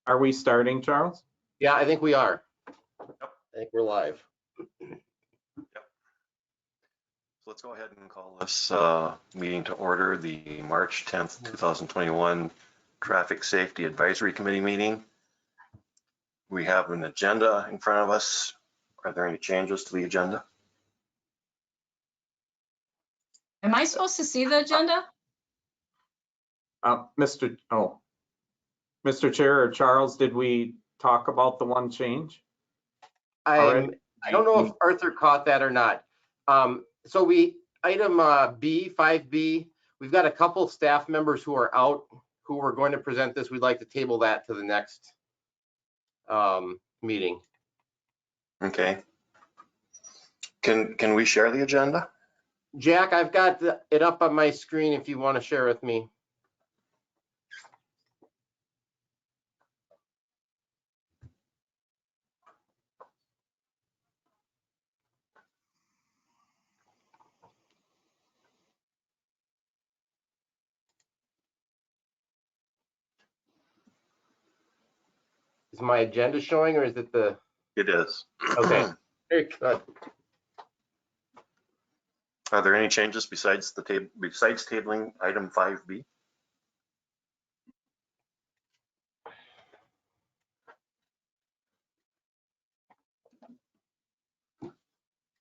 Are we starting, Charles? Yeah, I think we are. Yep. I think we're live. Yep. So let's go ahead and call this meeting to order, the March 10th, 2021 Traffic Safety Advisory Committee meeting. We have an agenda in front of us. Are there any changes to the agenda? Am I supposed to see the agenda? Mr. Chair or Charles, did we talk about the one change? I don't know if Arthur caught that or not. So item B, 5B, we've got a couple staff members who are out who were going to present this. We'd like to table that to the next meeting. Okay. Can we share the agenda? Jack, I've got it up on my screen if you want to share with me. Is my agenda showing or is it the? It is. Okay, very good. Are there any changes besides tabling item 5B?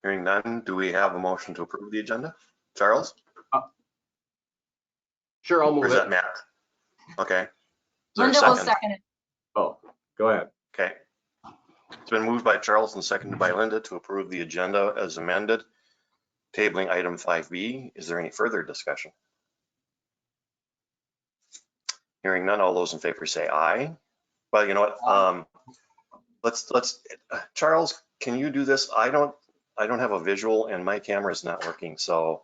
Hearing none, do we have a motion to approve the agenda? Charles? Sure, I'll move Or is it. that Matt? Okay. Is there a Linda will second? second it. Oh, go ahead. Okay. It's been moved by Charles and seconded by Linda to approve the agenda as amended. Tabling item 5B. Is there any further discussion? Hearing none, all those in favor say aye. Well, you know what? Let's Charles, can you do this? I don't have a visual and my camera is not working, so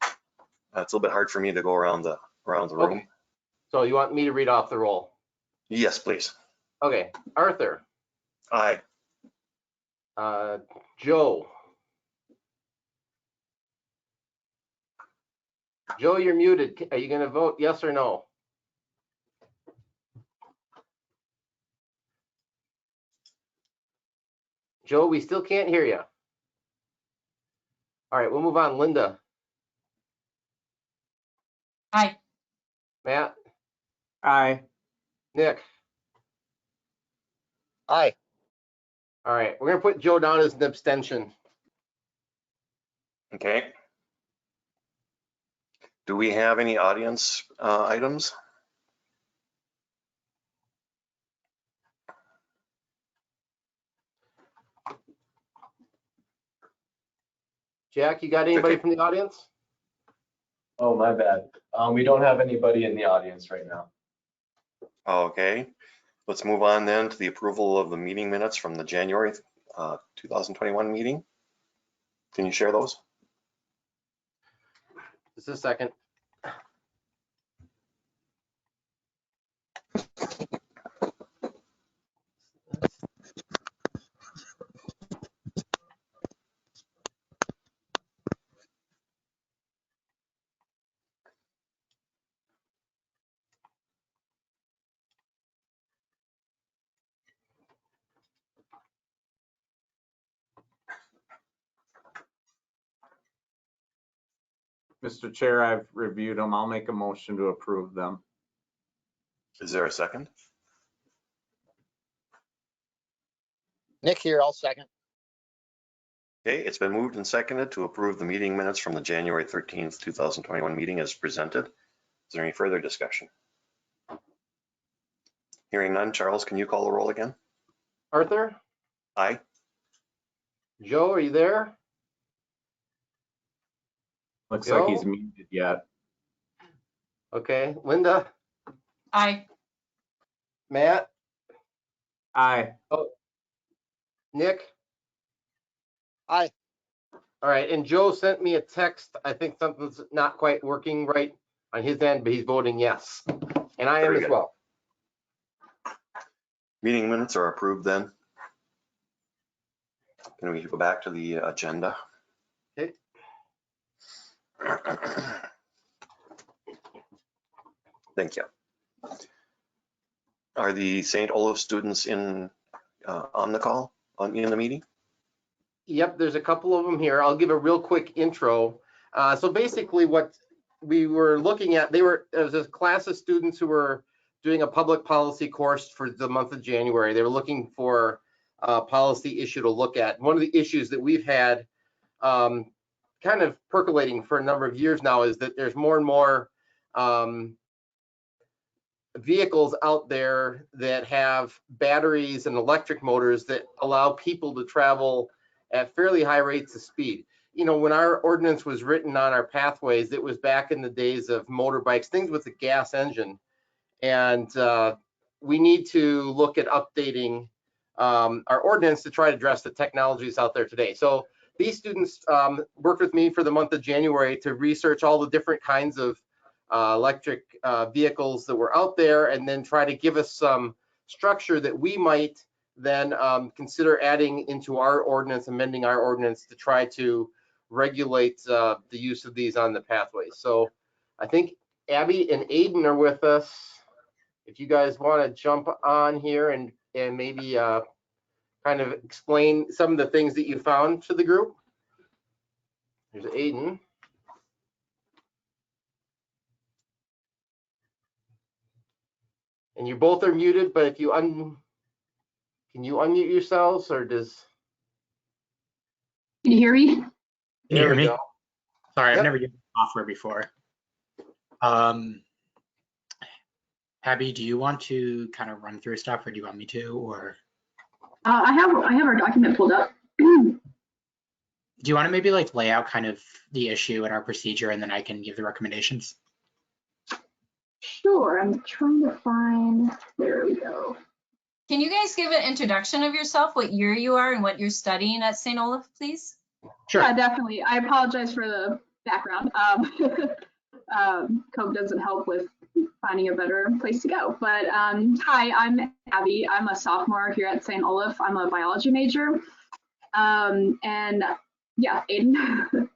it's a little bit hard for me to go around the room. Okay. So you want me to read off the roll? Yes, please. Okay, Arthur. Aye. Joe. Joe, you're muted. Are you going to vote yes or no? Joe, we still can't hear you. All right, we'll move on. Linda. Aye. Matt. Aye. Nick. Aye. All right, we're going to put Joe down as an abstention. Okay. Do we have any audience items? Jack, you got anybody Okay. from the audience? Oh, my bad. We don't have anybody in the audience right now. Okay. Let's move on then to the approval of the meeting minutes from the January 2021 meeting. Can you share those? Just a second. Mr. Chair, I've reviewed them. I'll make a motion to approve them. Is there a second? Nick here, I'll second. Okay, it's been moved and seconded to approve the meeting minutes from the January 13th, 2021 meeting as presented. Is there any further discussion? Hearing none, Charles, can you call the roll again? Arthur? Aye. Joe, are you there? Looks Joe? like he's muted yet. Okay, Linda? Aye. Matt? Aye. Nick? Aye. All right, and Joe sent me a text. I think something's not quite working right on his end, but he's voting yes. And I am Very as good. well. Meeting minutes are approved then. Can we go back to the agenda? Okay. Thank you. Are the St. Olaf students in on the call, in the meeting? Yep, there's a couple of them here. I'll give a real quick intro. So basically what we were looking at, there was a class of students who were doing a public policy course for the month of January. They were looking for a policy issue to look at. One of the issues that we've had kind of percolating for a number of years now is that there's more and more vehicles out there that have batteries and electric motors that allow people to travel at fairly high rates of speed. You know, when our ordinance was written on our pathways, it was back in the days of motorbikes, things with a gas engine. And we need to look at updating our ordinance to try to address the technologies out there today. So these students worked with me for the month of January to research all the different kinds of electric vehicles that were out there, and then try to give us some structure that we might then consider adding into our ordinance, amending our ordinance to try to regulate the use of these on the pathways. So I think Abby and Aiden are with us. If you guys want to jump on here and maybe kind of explain some of the things that you found to the group. There's Aiden. And you both are muted, but if you can you unmute yourselves, or does? Can you hear me? Can you hear me? Go. Sorry, Yep. I've never used software before. Abby, do you want to kind of run through stuff, or do you want me to? Or I have our document pulled up. do you want to maybe like lay out kind of the issue and our procedure, and then I can give the recommendations? Sure, I'm trying to find, there we go. Can you guys give an introduction of yourself, what year you are and what you're studying at St. Olaf, please? Sure. Yeah, definitely. I apologize for the background. COVID doesn't help with finding a better place to go. But hi, I'm Abby. I'm a sophomore here at St. Olaf. I'm a biology major. And yeah, Aiden.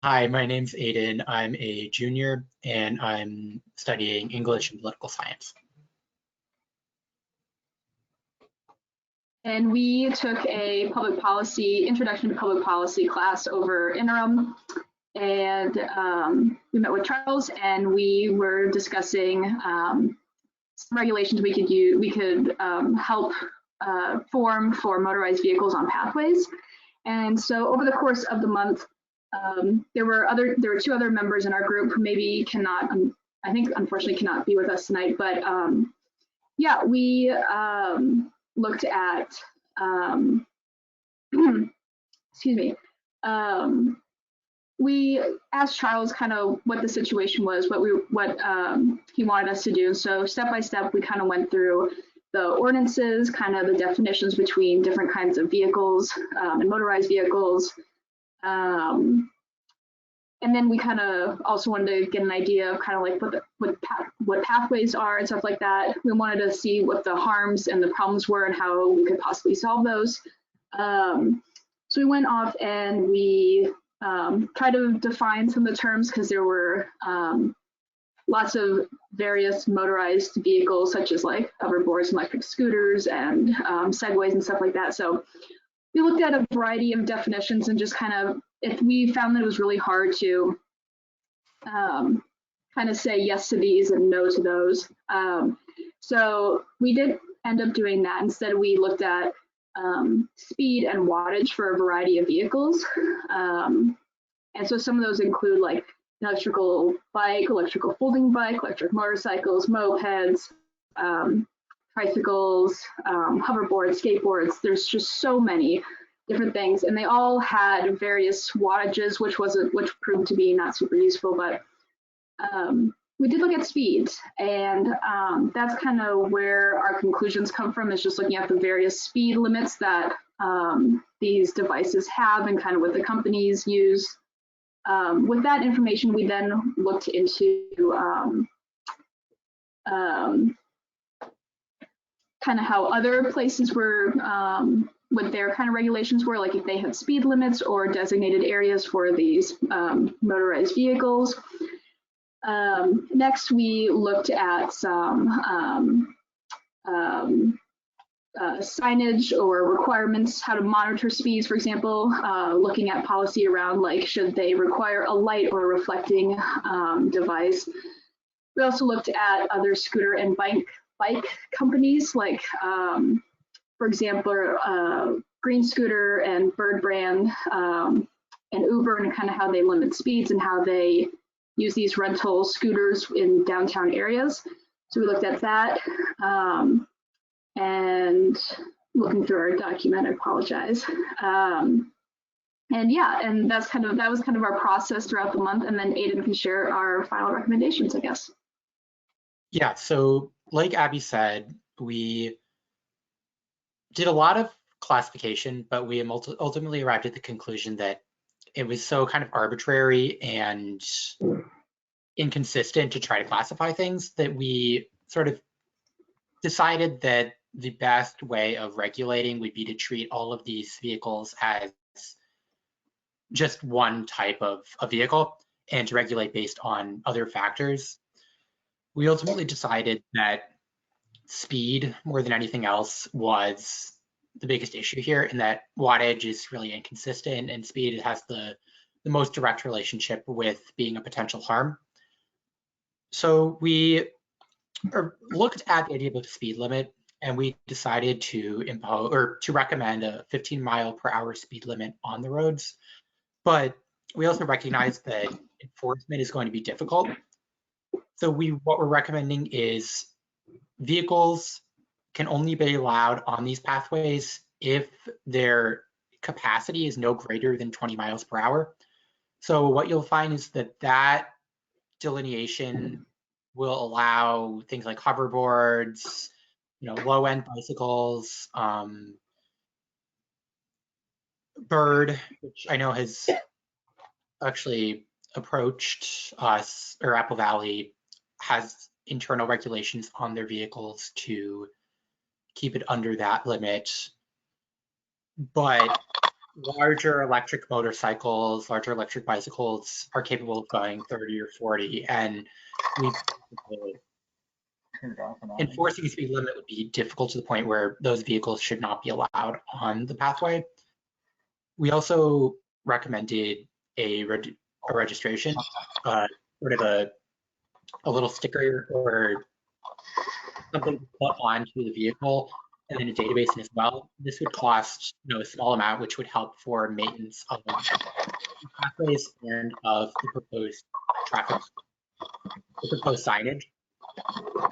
Hi, my name's Aiden. I'm a junior, and I'm studying English and political science. And we took a public policy, introduction to public policy class over interim. And we met with Charles, and we were discussing some regulations we could use, help form for motorized vehicles on pathways. And so over the course of the month, there were two other members in our group who maybe cannot, I think unfortunately cannot be with us tonight, but yeah, we looked at, excuse me, we asked Charles kind of what the situation was, what he wanted us to do. So step by step, we kind of went through the ordinances, kind of the definitions between different kinds of vehicles and motorized vehicles. And then we kind of also wanted to get an idea of kind of like what pathways are and stuff like that. We wanted to see what the harms and the problems were and how we could possibly solve those. So we went off and we tried to define some of the terms, because there were lots of various motorized vehicles, such as like hoverboards and electric scooters and segways and stuff like that. So we looked at a variety of definitions and just kind of, if we found that it was really hard to kind of say yes to these and no to those. So we did end up doing that. Instead, we looked at speed and wattage for a variety of vehicles. And so some of those include like an electrical bike, electrical folding bike, electric motorcycles, mopeds, tricycles, hoverboards, skateboards. There's just so many different things, and they all had various wattages, which proved to be not super useful. But we did look at speed, and that's kind of where our conclusions come from, is just looking at the various speed limits that these devices have and kind of what the companies use. With that information, we then looked into kind of how other places were, what their kind of regulations were, like if they had speed limits or designated areas for these motorized vehicles. Next, we looked at some signage or requirements, how to monitor speeds, for example, looking at policy around like should they require a light or a reflecting device. We also looked at other scooter and bike companies, like for example, Green Scooter and Bird Brand and Uber, and kind of how they limit speeds and how they use these rental scooters in downtown areas. So we looked at that. And looking through our document, I apologize. And yeah, and that was kind of our process throughout the month. And then Aiden can share our final recommendations, I guess. Yeah, so like Abby said, we did a lot of classification, but we ultimately arrived at the conclusion that it was so kind of arbitrary and inconsistent to try to classify things that we sort of decided that the best way of regulating would be to treat all of these vehicles as just one type of a vehicle and to regulate based on other factors. We ultimately decided that speed, more than anything else, was the biggest issue here, and that wattage is really inconsistent, and speed has the most direct relationship with being a potential harm. So we looked at the idea of a speed limit, and we decided to impose or to recommend a 15-mile-per-hour speed limit on the roads. But we also recognize that enforcement is going to be difficult. So what we're recommending is vehicles can only be allowed on these pathways if their capacity is no greater than 20 miles per hour. So what you'll find is that delineation will allow things like hoverboards, low-end bicycles, Bird, which I know has actually approached us, or Apple Valley has internal regulations on their vehicles to keep it under that limit. But larger electric motorcycles, larger electric bicycles are capable of going 30 or 40, and enforcing a speed limit would be difficult to the point where those vehicles should not be allowed on the pathway. We also recommended a registration, sort of a little sticker or something to put onto the vehicle, and then a database as well. This would cost a small amount, which would help for maintenance of pathways and of the proposed signage.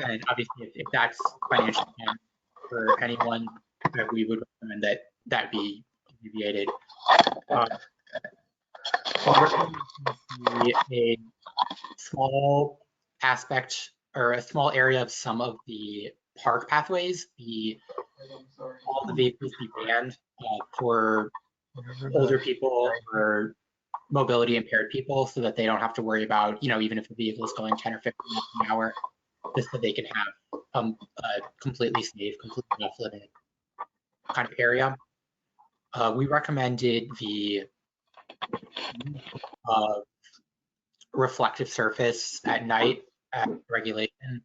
And obviously, if that's financial for anyone, we would recommend that be alleviated. A small aspect or a small area of some of the park pathways, all the vehicles be banned for older people or mobility impaired people, so that they don't have to worry about, even if the vehicle is going 10 or 15 miles an hour, just so they can have a completely safe, completely off-limit kind of area. We recommended the reflective surface at night at regulation.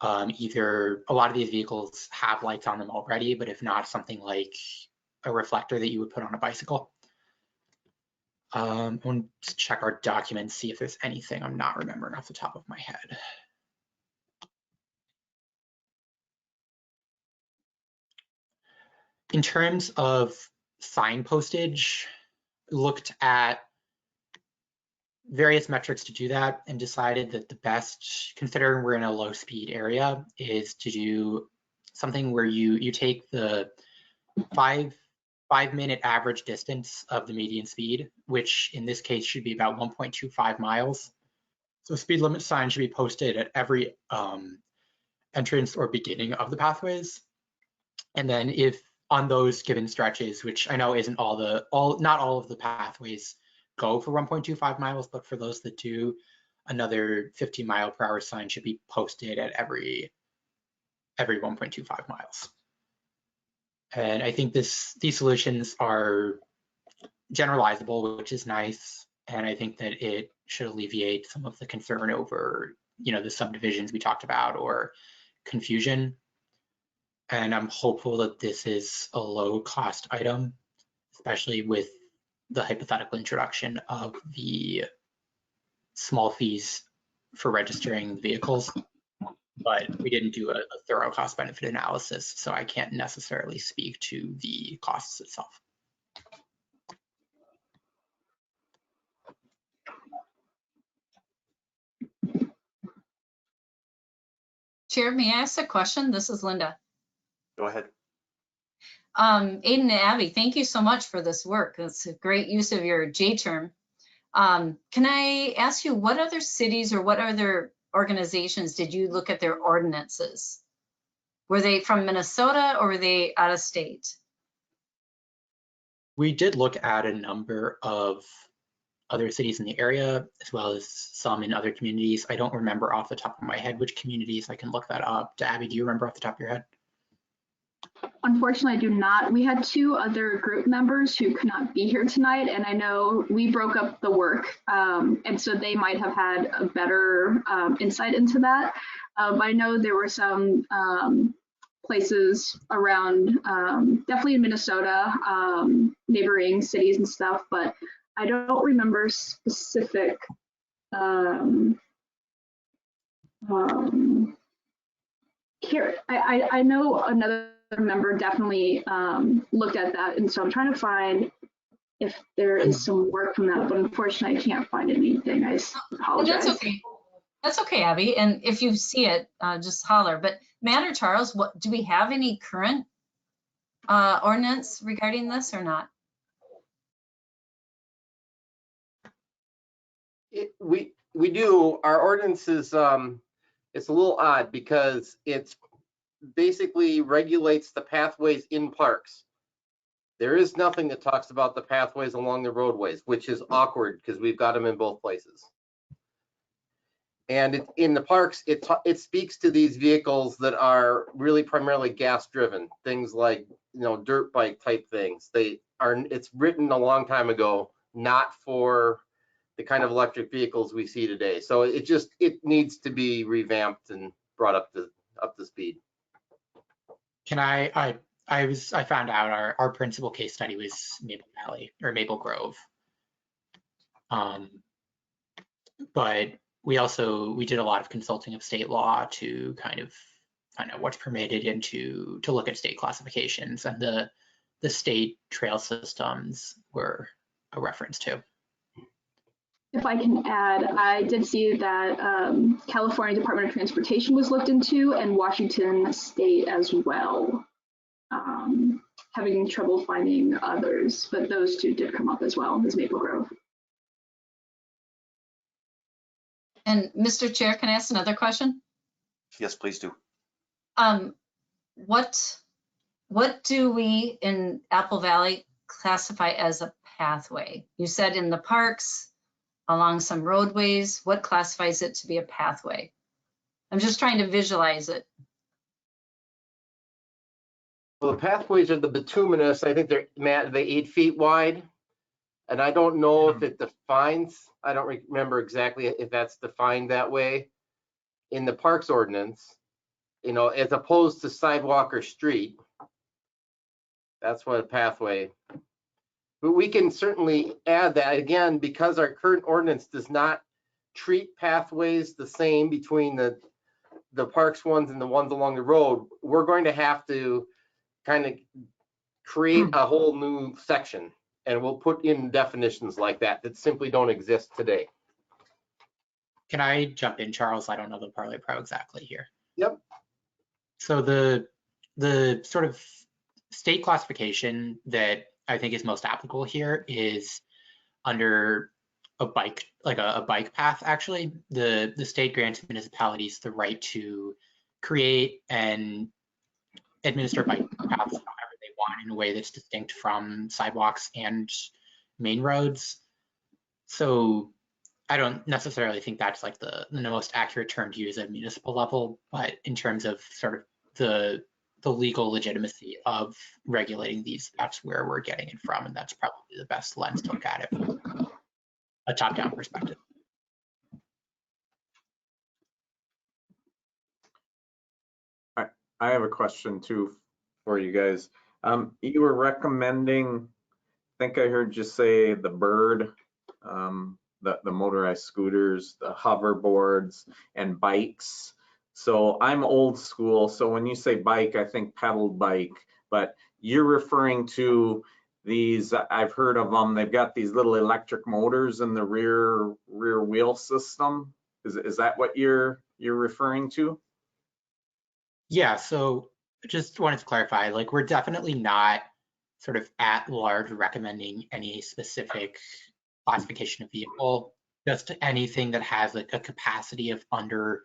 Either a lot of these vehicles have lights on them already, but if not, something like a reflector that you would put on a bicycle. I want to check our documents, see if there's anything I'm not remembering off the top of my head. In terms of sign postage, looked at various metrics to do that and decided that the best, considering we're in a low speed area, is to do something where you take the 5-minute average distance of the median speed, which in this case should be about 1.25 miles. So speed limit sign should be posted at every entrance or beginning of the pathways. And then if on those given stretches, which I know isn't not all of the pathways go for 1.25 miles, but for those that do, another 15-mile-per-hour sign should be posted at every 1.25 miles. And I think these solutions are generalizable, which is nice. And I think that it should alleviate some of the concern over, the subdivisions we talked about or confusion. And I'm hopeful that this is a low cost item, especially with the hypothetical introduction of the small fees for registering vehicles. But we didn't do a thorough cost benefit analysis, so I can't necessarily speak to the costs itself. Chair, may I ask a question? This is Linda. Go ahead. Aiden and Abby, thank you so much for this work. It's a great use of your J term. Can I ask you, what other cities or what other organizations did you look at their ordinances? Were they from Minnesota or were they out of state? We did look at a number of other cities in the area, as well as some in other communities. I don't remember off the top of my head which communities. I can look that up. Abby, do you remember off the top of your head? Unfortunately, I do not. We had 2 other group members who could not be here tonight, and I know we broke up the work, and so they might have had a better insight into that. But I know there were some places around, definitely in Minnesota, neighboring cities and stuff, but I don't remember specific here. I know another member definitely looked at that, and so I'm trying to find if there is some work from that, but unfortunately I can't find anything. I apologize. That's okay. That's okay, Abby. And if you see it, just holler. But Matt or Charles, what do we have any current ordinance regarding this or not? We do. Our ordinance is it's a little odd because it's basically regulates the pathways in parks. There is nothing that talks about the pathways along the roadways, which is awkward because we've got them in both places. And in the parks, it speaks to these vehicles that are really primarily gas driven, things like, dirt bike type things. It's written a long time ago, not for the kind of electric vehicles we see today. So it needs to be revamped and brought up to speed. Can I found out our principal case study was Maple Valley or Maple Grove. But we did a lot of consulting of state law to kind of find out what's permitted and to look at state classifications, and the state trail systems were a reference to. If I can add, I did see that California Department of Transportation was looked into and Washington State as well. Having trouble finding others, but those 2 did come up as well as Maple Grove. And Mr. Chair, can I ask another question? Yes, please do. What do we in Apple Valley classify as a pathway? You said in the parks, along some roadways, what classifies it to be a pathway? I'm just trying to visualize it. Well, the pathways are the bituminous. I think they're 8 feet wide. And I don't know if it defines, I don't remember exactly if that's defined that way in the parks ordinance, as opposed to sidewalk or street. That's what a pathway. But we can certainly add that again, because our current ordinance does not treat pathways the same between the parks ones and the ones along the road. We're going to have to kind of create a whole new section, and we'll put in definitions like that simply don't exist today. Can I jump in, Charles? I don't know the Parlay Pro exactly here. Yep. So the sort of state classification that I think is most applicable here is under a bike, like a bike path. Actually, the state grants municipalities the right to create and administer bike paths however they want in a way that's distinct from sidewalks and main roads. So I don't necessarily think that's like the most accurate term to use at municipal level, but in terms of sort of the legal legitimacy of regulating these, that's where we're getting it from, and that's probably the best lens to look at it from a top-down perspective. I have a question too for you guys. You were recommending, I think I heard you say the Bird, the motorized scooters, the hoverboards, and bikes. So I'm old school, so when you say bike, I think pedal bike, but you're referring to these, I've heard of them, they've got these little electric motors in the rear wheel system. Is that what you're referring to? Yeah, so just wanted to clarify, like we're definitely not sort of at large recommending any specific classification of vehicle, just anything that has like a capacity of under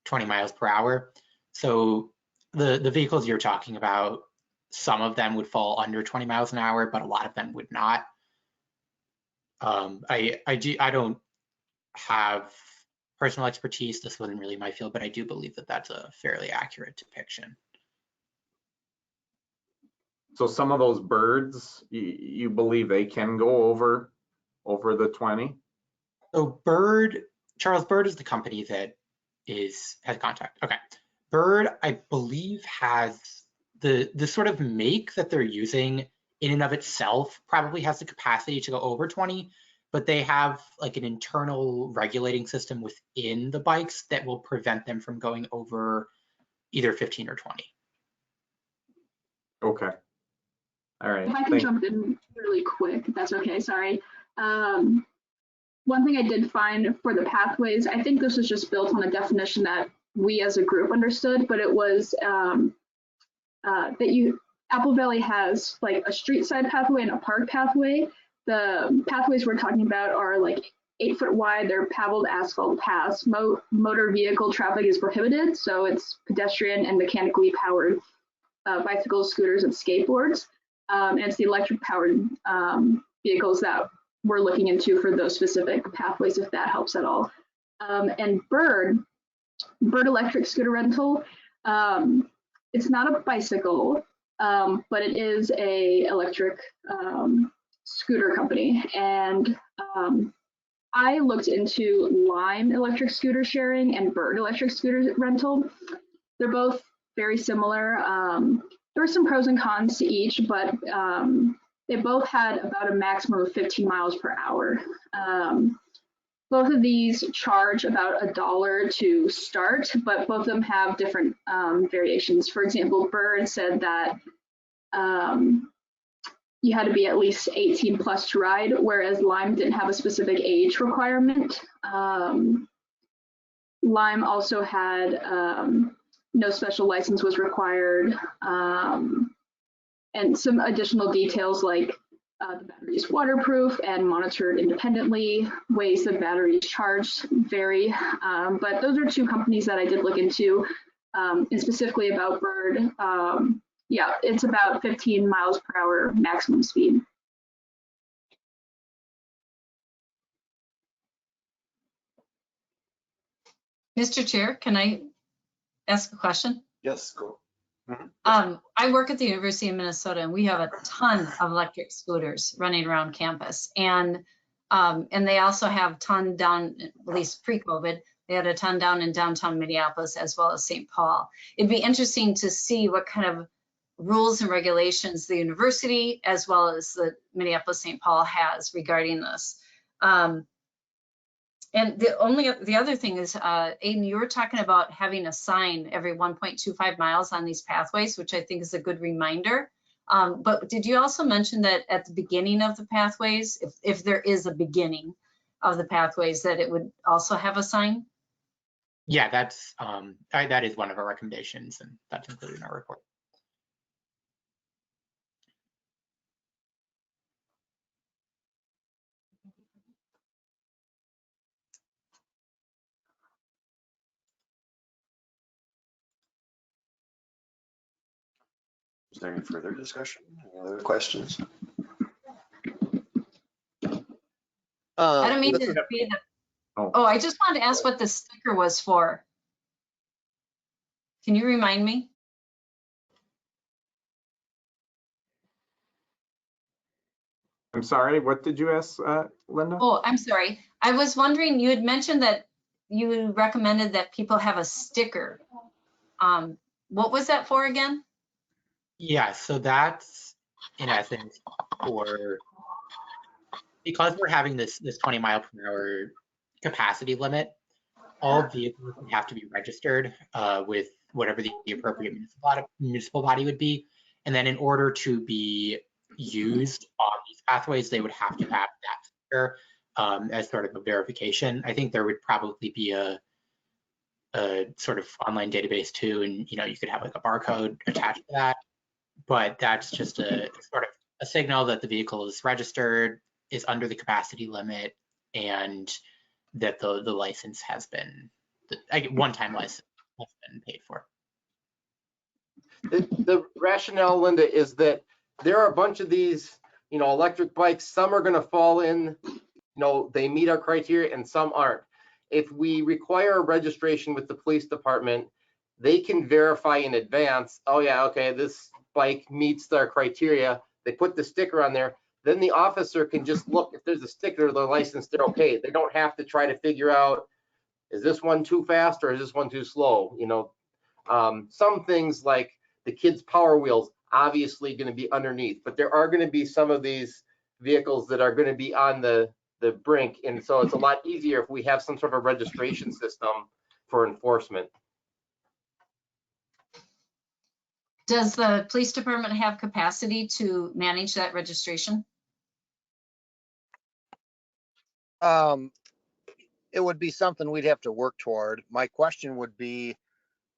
20 miles per hour. So the vehicles you're talking about, some of them would fall under 20 miles an hour, but a lot of them would not. I don't have personal expertise. This wasn't really my field, but I do believe that that's a fairly accurate depiction. So some of those Birds, you believe they can go over the 20? So Charles Bird is the company that has contact. Okay. Bird, I believe, has the sort of make that they're using in and of itself probably has the capacity to go over 20, but they have like an internal regulating system within the bikes that will prevent them from going over either 15 or 20. Okay. All right. If I can jump in really quick, if that's okay, sorry. One thing I did find for the pathways, I think this was just built on a definition that we as a group understood, but it was that Apple Valley has like a street side pathway and a park pathway. The pathways we're talking about are like 8 foot wide, they're pavelled asphalt paths. Motor vehicle traffic is prohibited, so it's pedestrian and mechanically powered bicycles, scooters, and skateboards. And it's the electric powered vehicles that we're looking into for those specific pathways, if that helps at all. And Bird electric scooter rental, it's not a bicycle, but it is a electric scooter company. And I looked into Lime electric scooter sharing and Bird electric scooter rental. They're both very similar. There are some pros and cons to each, but they both had about a maximum of 15 miles per hour. Both of these charge about $1 to start, but both of them have different variations. For example, Bird said that you had to be at least 18 plus to ride, whereas Lime didn't have a specific age requirement. Lime also had no special license was required, and some additional details like the battery is waterproof and monitored independently. Ways the battery is charged vary, but those are two companies that I did look into, and specifically about Bird. Yeah, it's about 15 miles per hour maximum speed. Mr. Chair, can I ask a question? Yes, go. I work at the University of Minnesota, and we have a ton of electric scooters running around campus, and they also have a ton down, at least pre-COVID, they had a ton down in downtown Minneapolis as well as St. Paul. It'd be interesting to see what kind of rules and regulations the university as well as the Minneapolis-St. Paul has regarding this. And the other thing is, Aiden, you were talking about having a sign every 1.25 miles on these pathways, which I think is a good reminder. But did you also mention that at the beginning of the pathways, if there is a beginning of the pathways, that it would also have a sign? Yeah, that's that is one of our recommendations, and that's included in our report. Is there any further discussion? Any other questions? I don't mean to be the, oh, I just wanted to ask what the sticker was for. Can you remind me? I'm sorry, what did you ask, Linda? Oh, I'm sorry. I was wondering, you had mentioned that you recommended that people have a sticker. What was that for again? Yeah, so that's in essence because we're having this 20-mile-per-hour capacity limit, all vehicles would have to be registered with whatever the appropriate municipal body would be. And then in order to be used on these pathways, they would have to have that sticker as sort of a verification. I think there would probably be a sort of online database too, and you could have like a barcode attached to that. But that's just a sort of a signal that the vehicle is registered, is under the capacity limit, and that the license has been, the one-time license has been paid for. The rationale, Linda, is that there are a bunch of these, electric bikes. Some are going to fall in, they meet our criteria, and some aren't. If we require a registration with the police department, they can verify in advance, oh yeah, okay, this bike meets their criteria. They put the sticker on there. Then the officer can just look, if there's a sticker, their license, they're okay. They don't have to try to figure out, is this one too fast or is this one too slow? Some things like the kids' Power Wheels, obviously going to be underneath, but there are going to be some of these vehicles that are going to be on the brink. And so it's a lot easier if we have some sort of registration system for enforcement. Does the police department have capacity to manage that registration? It would be something we'd have to work toward. My question would be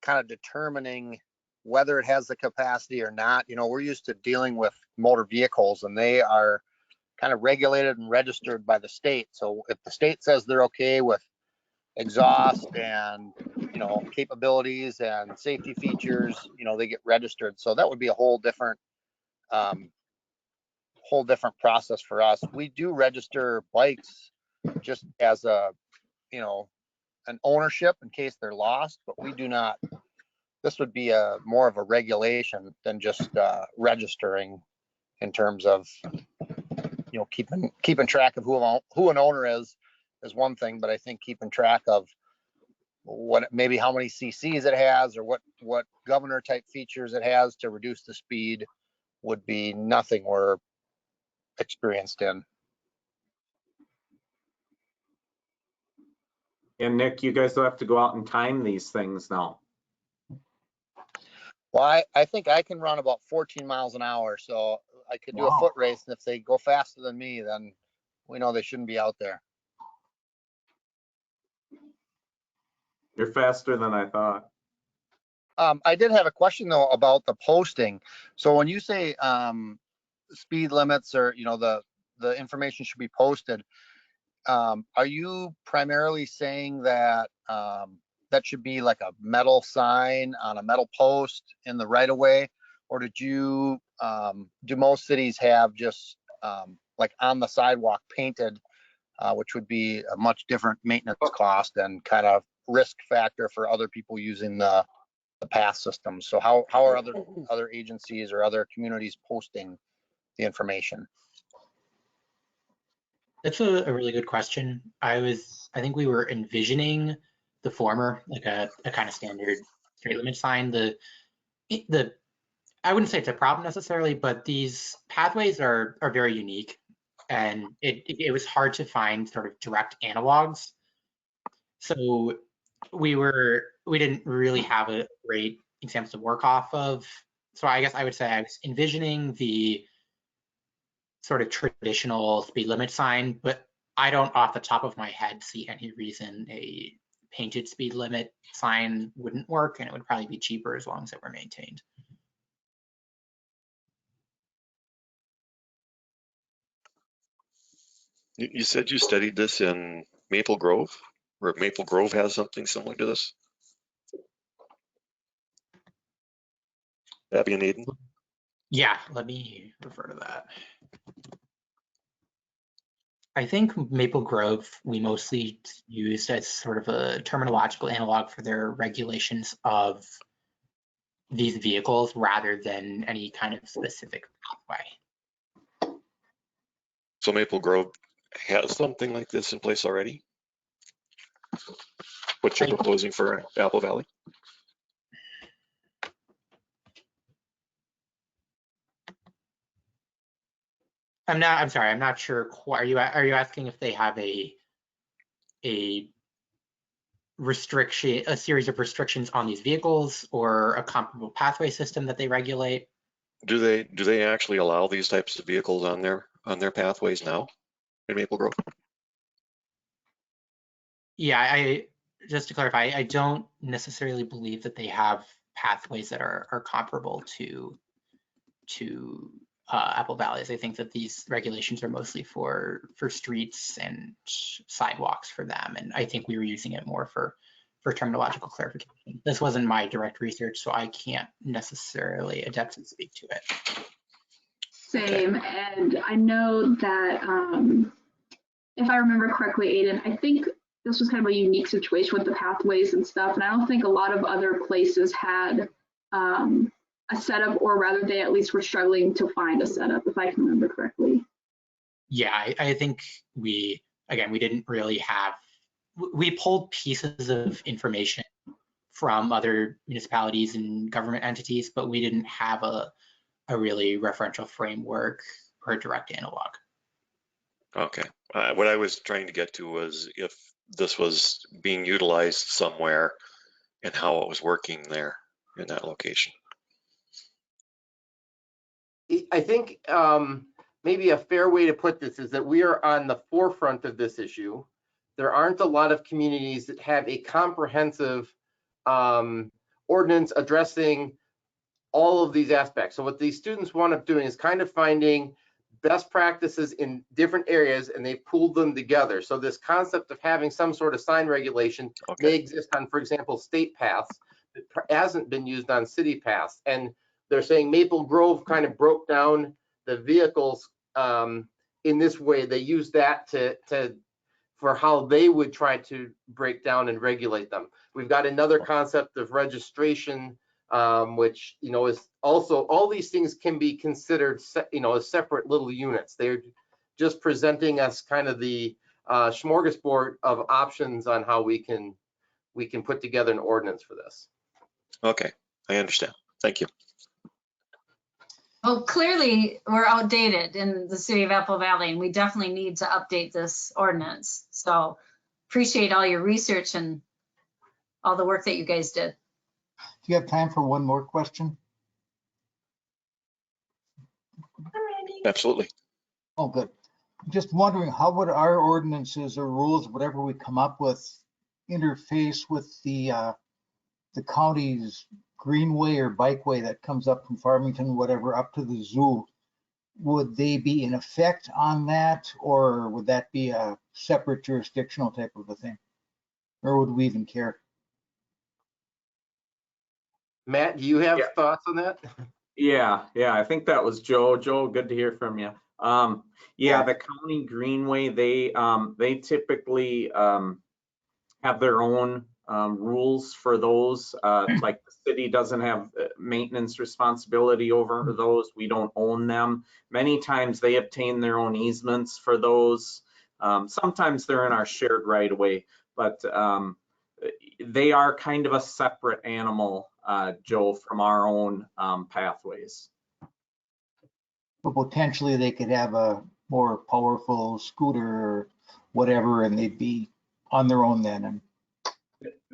kind of determining whether it has the capacity or not. We're used to dealing with motor vehicles, and they are kind of regulated and registered by the state. So if the state says they're okay with exhaust and capabilities and safety features, they get registered. So that would be a whole different process for us. We do register bikes just as an ownership in case they're lost, but we do not. This would be more of a regulation than just registering, in terms of keeping track of who an owner is one thing, but I think keeping track of maybe how many CCs it has, or what governor type features it has to reduce the speed would be nothing we're experienced in. And Nick, you guys will have to go out and time these things now. Well, I think I can run about 14 miles an hour, so I could do a foot race, and if they go faster than me, then we know they shouldn't be out there. You're faster than I thought. I did have a question though about the posting. So when you say speed limits, or the information should be posted, are you primarily saying that that should be like a metal sign on a metal post in the right of way, or do most cities have just like on the sidewalk painted, which would be a much different maintenance cost and kind of risk factor for other people using the path system? So how are other agencies or other communities posting the information? That's a really good question. I think we were envisioning the former, like a kind of standard straight limit sign. I wouldn't say it's a problem necessarily, but these pathways are very unique, and it was hard to find sort of direct analogs. So we didn't really have a great example to work off of. So I guess I would say I was envisioning the sort of traditional speed limit sign, but I don't off the top of my head see any reason a painted speed limit sign wouldn't work, and it would probably be cheaper as long as it were maintained. You said you studied this in Maple Grove, or Maple Grove has something similar to this? Abby and Aiden? Yeah, let me refer to that. I think Maple Grove we mostly used as sort of a terminological analog for their regulations of these vehicles rather than any kind of specific pathway. So Maple Grove has something like this in place already? What you're proposing for Apple Valley? I'm sorry, I'm not sure. Are you asking if they have a restriction, a series of restrictions on these vehicles, or a comparable pathway system that they regulate? Do they actually allow these types of vehicles on their pathways now in Maple Grove? Yeah, just to clarify, I don't necessarily believe that they have pathways that are comparable to Apple Valleys. I think that these regulations are mostly for streets and sidewalks for them, and I think we were using it more for terminological clarification. This wasn't my direct research, so I can't necessarily adept to speak to it. Same, and I know that if I remember correctly, Aiden, I think this was kind of a unique situation with the pathways and stuff, and I don't think a lot of other places had a setup, or rather they at least were struggling to find a setup, if I can remember correctly. Yeah, I think we didn't really have, we pulled pieces of information from other municipalities and government entities, but we didn't have a really referential framework or a direct analog. Okay. What I was trying to get to was if this was being utilized somewhere and how it was working there in that location. I think maybe a fair way to put this is that we are on the forefront of this issue. There aren't a lot of communities that have a comprehensive ordinance addressing all of these aspects. So what these students wound up doing is kind of finding best practices in different areas, and they pooled them together. So this concept of having some sort of sign regulation may exist on, for example, state paths that hasn't been used on city paths. And they're saying Maple Grove kind of broke down the vehicles in this way. They use that for how they would try to break down and regulate them. We've got another concept of registration, which is also, all these things can be considered as separate little units. They're just presenting us kind of the smorgasbord of options on how we can put together an ordinance for this. Okay, I understand. Thank you. Well, clearly we're outdated in the city of Apple Valley, and we definitely need to update this ordinance. So appreciate all your research and all the work that you guys did. Do you have time for one more question? Absolutely. Oh, good. Just wondering, how would our ordinances or rules, whatever we come up with, interface with the county's greenway or bikeway that comes up from Farmington, whatever, up to the zoo? Would they be in effect on that, or would that be a separate jurisdictional type of a thing? Or would we even care? Matt, do you have thoughts on that? Yeah, I think that was Joe. Joe, good to hear from you. Yeah, the county greenway, they typically have their own rules for those. Like the city doesn't have maintenance responsibility over those. We don't own them. Many times they obtain their own easements for those. Sometimes they're in our shared right of way, but they are kind of a separate animal, Joe, from our own pathways. But potentially they could have a more powerful scooter or whatever, and they'd be on their own then. And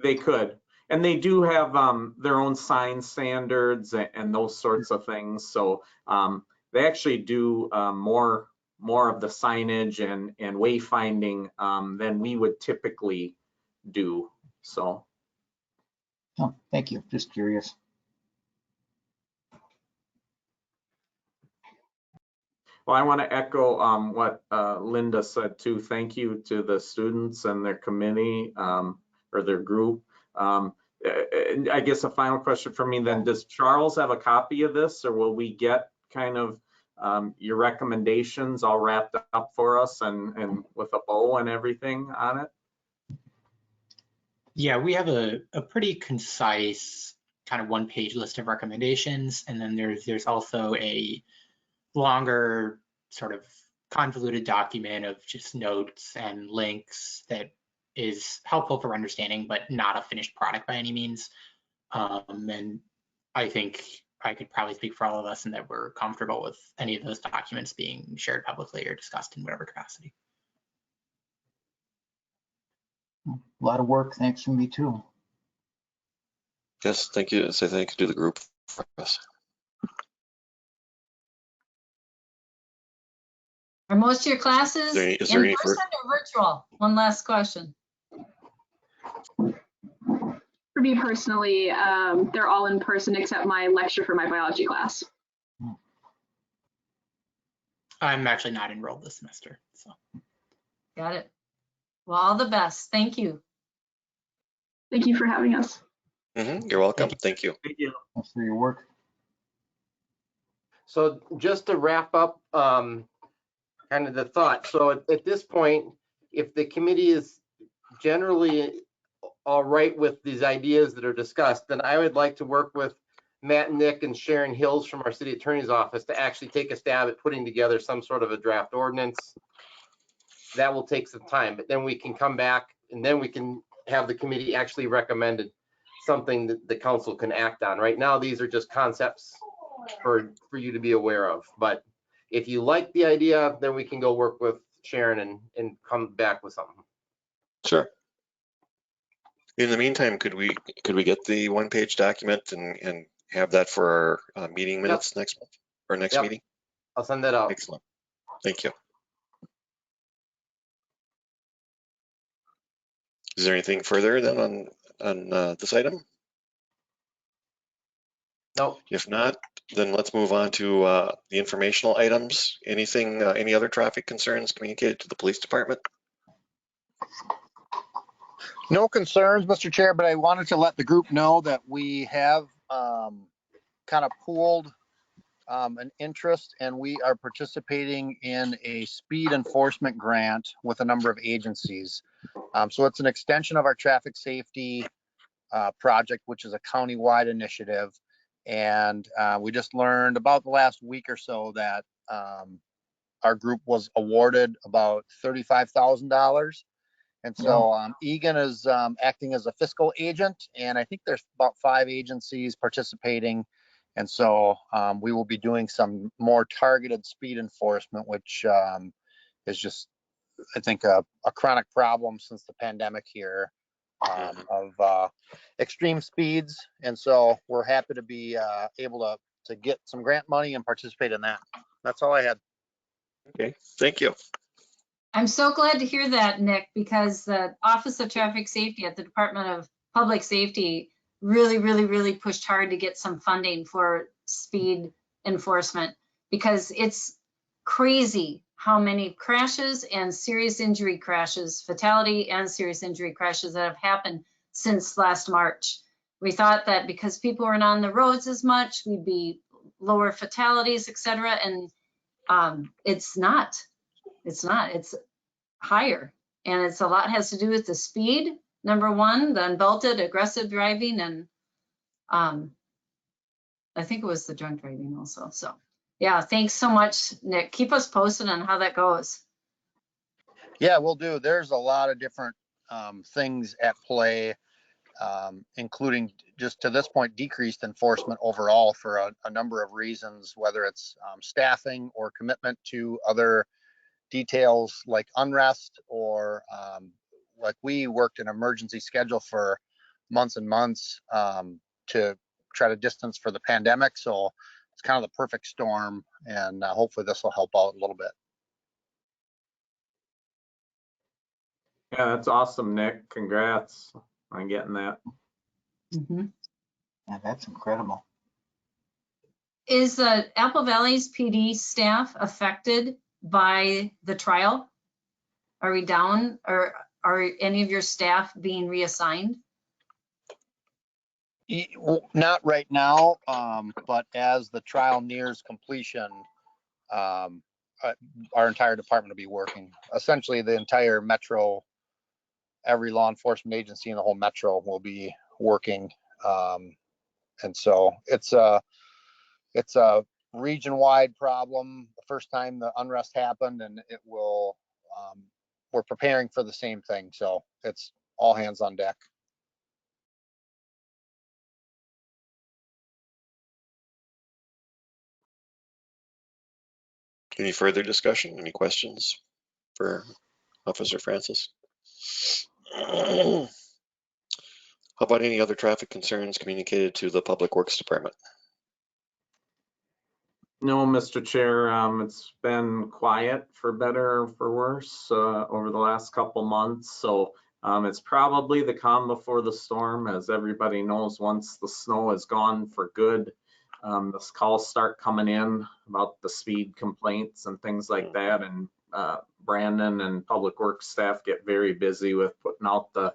they could, and they do have their own sign standards and those sorts of things. So they actually do more of the signage and wayfinding than we would typically do. So. Oh, thank you. Just curious. Well, I want to echo what Linda said too. Thank you to the students and their committee or their group. I guess a final question for me then, does Charles have a copy of this, or will we get kind of your recommendations all wrapped up for us and with a bow and everything on it? Yeah, we have a pretty concise kind of one-page list of recommendations, and then there's also a longer sort of convoluted document of just notes and links that is helpful for understanding, but not a finished product by any means. And I think I could probably speak for all of us in that we're comfortable with any of those documents being shared publicly or discussed in whatever capacity. A lot of work, thanks from me too. Yes, thank you. Say thank you to the group for us. Are most of your classes Is there in any person or virtual? One last question. For me personally, they're all in person except my lecture for my biology class. I'm actually not enrolled this semester, so. Got it. Well, all the best. Thank you. Thank you for having us. You're welcome. Thank you. Thank you. Thanks for your work. So just to wrap up, kind of the thought. So at this point, if the committee is generally all right with these ideas that are discussed, then I would like to work with Matt and Nick and Sharon Hills from our city attorney's office to actually take a stab at putting together some sort of a draft ordinance. That will take some time, but then we can come back and then we can have the committee actually recommended something that the council can act on. Right now, these are just concepts for you to be aware of. But if you like the idea, then we can go work with Sharon and come back with something. Sure. In the meantime, could we get the one-page document and have that for our meeting minutes next month or next meeting? I'll send that out. Excellent. Thank you. Is there anything further then on this item? No. If not, then let's move on to the informational items. Anything, any other traffic concerns communicated to the police department? No concerns, Mr. Chair, but I wanted to let the group know that we have kind of pooled an interest, and we are participating in a speed enforcement grant with a number of agencies. So it's an extension of our traffic safety project, which is a county-wide initiative. And we just learned about the last week or so that our group was awarded about $35,000. And so Egan is acting as a fiscal agent, and I think there's about 5 agencies participating. And so we will be doing some more targeted speed enforcement, which is just, I think, a chronic problem since the pandemic here of extreme speeds. And so we're happy to be able to get some grant money and participate in that. That's all I had. Okay, thank you. I'm so glad to hear that, Nick, because the Office of Traffic Safety at the Department of Public Safety really pushed hard to get some funding for speed enforcement, because it's crazy how many crashes and serious injury crashes, fatality and serious injury crashes that have happened since last March. We thought that because people weren't on the roads as much, we'd be lower fatalities, etc. And it's not. It's higher. And it's a lot has to do with the speed, number one, the unbelted, aggressive driving, and I think it was the drunk driving also. So yeah, thanks so much, Nick. Keep us posted on how that goes. Yeah, we'll do. There's a lot of different things at play, including just to this point, decreased enforcement overall for a number of reasons, whether it's staffing or commitment to other details like unrest, or like we worked an emergency schedule for months and months to try to distance for the pandemic. So it's kind of the perfect storm, and hopefully this will help out a little bit. Yeah, that's awesome, Nick. Congrats on getting that. Yeah, that's incredible. Is Apple Valley's PD staff affected by the trial? Are we down, or are any of your staff being reassigned? Not right now, but as the trial nears completion, our entire department will be working. Essentially, the entire metro, every law enforcement agency in the whole metro will be working. And so it's a region-wide problem. The first time the unrest happened, and it will, we're preparing for the same thing. So it's all hands on deck. Any further discussion? Any questions for Officer Francis? How about any other traffic concerns communicated to the Public Works Department? No, Mr. Chair, it's been quiet for better or for worse over the last couple months. So it's probably the calm before the storm. As everybody knows, once the snow is gone for good, the calls start coming in about the speed complaints and things like that. And Brandon and Public Works staff get very busy with putting out the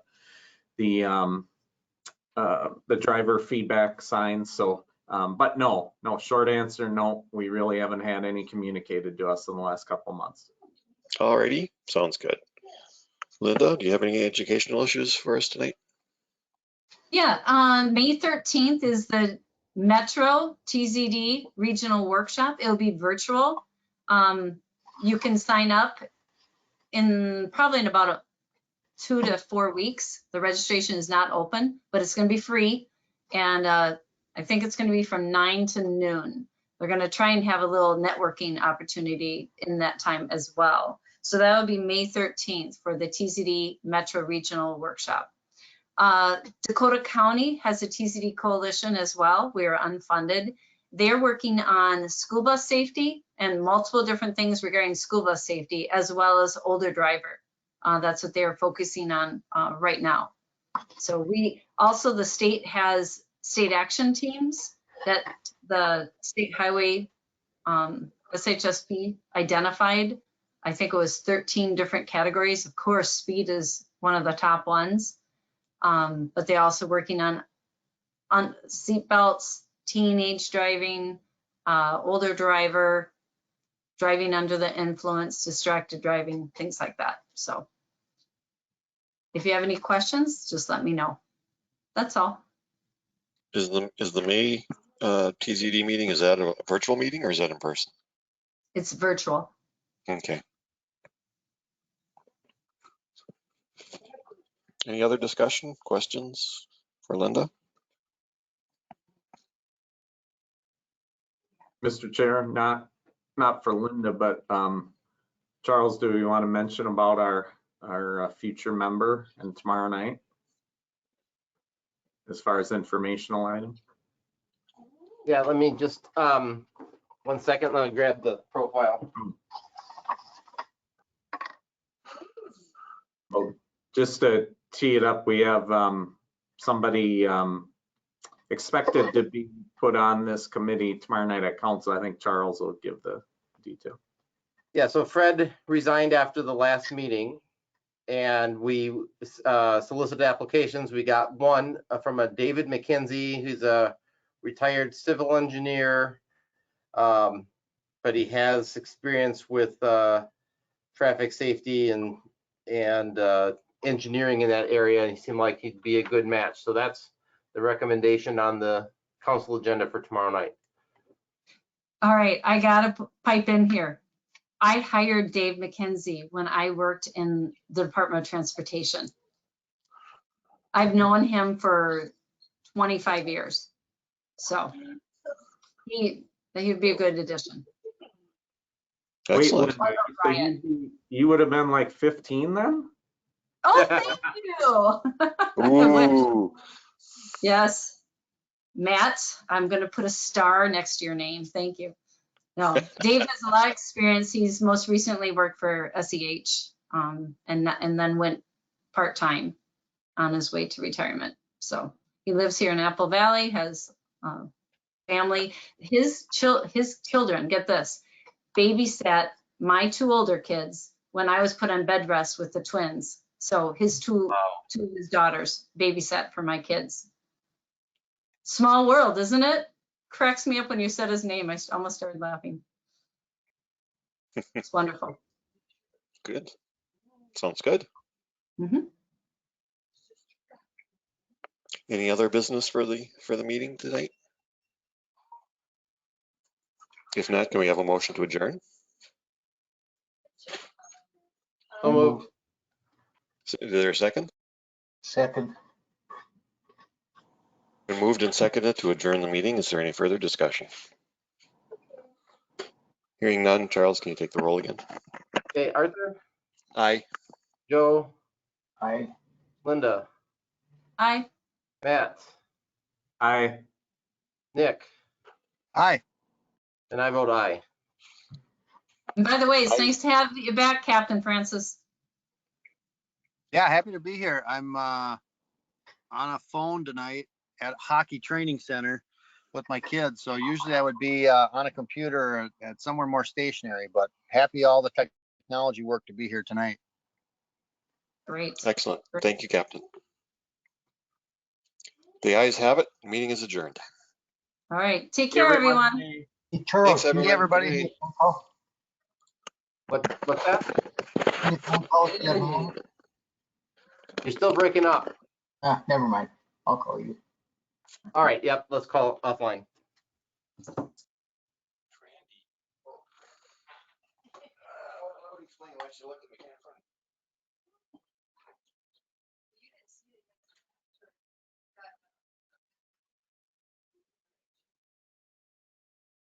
driver feedback signs. So, but no, short answer, no, we really haven't had any communicated to us in the last couple of months. Alrighty, sounds good. Linda, do you have any educational issues for us tonight? Yeah, on May 13th is the Metro TCD Regional Workshop. It'll be virtual. You can sign up probably in about 2 to 4 weeks. The registration is not open, but it's going to be free. And I think it's going to be from 9 to noon. They're going to try and have a little networking opportunity in that time as well. So that will be May 13th for the TCD Metro Regional Workshop. Dakota County has a TCD coalition as well. We are unfunded. They're working on school bus safety and multiple different things regarding school bus safety, as well as older driver. That's what they're focusing on right now. So the state has state action teams that the state highway SHSP identified. I think it was 13 different categories. Of course, speed is one of the top ones. But they're also working on seat belts, teenage driving, older driver, driving under the influence, distracted driving, things like that. So if you have any questions, just let me know. That's all. Is the May TCD meeting, is that a virtual meeting or is that in person? It's virtual. Okay. Any other discussion, questions for Linda? Mr. Chair, not for Linda, but Charles, do you want to mention about our future member and tomorrow night as far as informational items? Yeah, let me just 1 second. Let me grab the profile. Well, just to tee it up, we have somebody expected to be put on this committee tomorrow night at council. I think Charles will give the detail. Yeah, so Fred resigned after the last meeting, and we solicited applications. We got one from a David McKenzie, who's a retired civil engineer, but he has experience with traffic safety and engineering in that area, and he seemed like he'd be a good match. So that's the recommendation on the council agenda for tomorrow night. All right, I gotta pipe in here. I hired Dave McKenzie when I worked in the Department of Transportation. I've known him for 25 years. So he'd be a good addition. Excellent. Wait, so you would have been like 15 then? Oh, thank you. Ooh. Yes. Matt, I'm going to put a star next to your name. Thank you. No, Dave has a lot of experience. He's most recently worked for SEH and then went part-time on his way to retirement. So he lives here in Apple Valley, has family. His children, get this, babysat my 2 older kids when I was put on bed rest with the twins. So his two of his daughters babysat for my kids. Small world, isn't it? Cracks me up when you said his name. I almost started laughing. It's wonderful. Good. Sounds good. Mm-hmm. Any other business for the meeting tonight? If not, can we have a motion to adjourn? So moved. Is there a second? Second. Been moved and seconded to adjourn the meeting. Is there any further discussion? Hearing none, Charles, can you take the roll again? Okay, Arthur, Aye. Joe, I, Linda, Aye. Matt, Aye. Nick, Aye. and I vote aye. And by the way, it's nice to have you back, Captain Francis. Yeah, happy to be here. I'm on a phone tonight at hockey training center with my kids. So usually I would be on a computer at somewhere more stationary, but happy all the technology work to be here tonight. Great. Excellent. Thank you, Captain. The ayes have it. Meeting is adjourned. All right. Take care, everyone. hey, Charles, Thanks, can you Hey, everyone. everybody. give me a phone call? What's that? Give me a phone call if you have a moment? You're still breaking up. Ah, never mind. I'll call you. All right, yep, let's call offline.